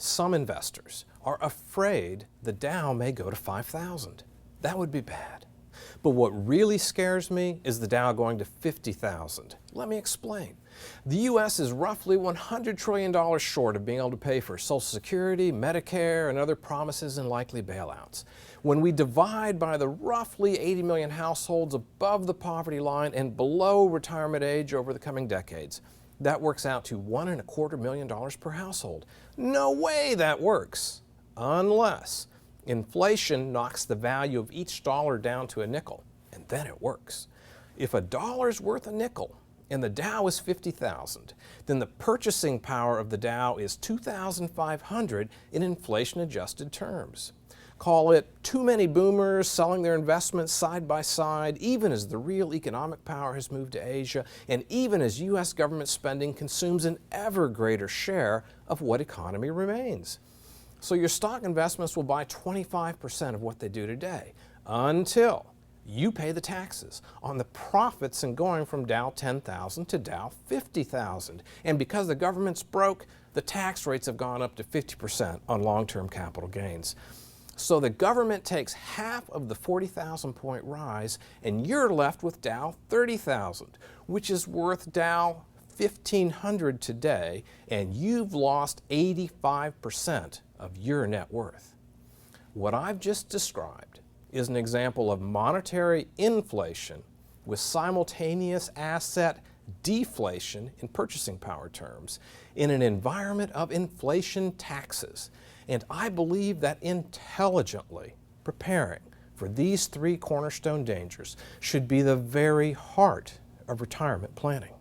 Some investors are afraid the Dow may go to 5,000. That would be bad. But what really scares me is the Dow going to 50,000. Let me explain. The U.S. is roughly $100 trillion short of being able to pay for Social Security, Medicare, and other promises and likely bailouts. When we divide by the roughly 80 million households above the poverty line and below retirement age over the coming decades, that works out to $1.25 million per household. No way that works, unless inflation knocks the value of each dollar down to a nickel, and then it works. If a dollar's worth a nickel and the Dow is 50,000, then the purchasing power of the Dow is 2,500 in inflation-adjusted terms. Call it too many boomers selling their investments side by side, even as the real economic power has moved to Asia, and even as U.S. government spending consumes an ever greater share of what economy remains. So your stock investments will buy 25% of what they do today, until you pay the taxes on the profits in going from Dow 10,000 to Dow 50,000. And because the government's broke, the tax rates have gone up to 50% on long-term capital gains. So the government takes half of the 40,000 point rise, and you're left with Dow 30,000, which is worth Dow 1,500 today, and you've lost 85% of your net worth. What I've just described is an example of monetary inflation with simultaneous asset deflation in purchasing power terms in an environment of inflation taxes. And I believe that intelligently preparing for these three cornerstone dangers should be the very heart of retirement planning.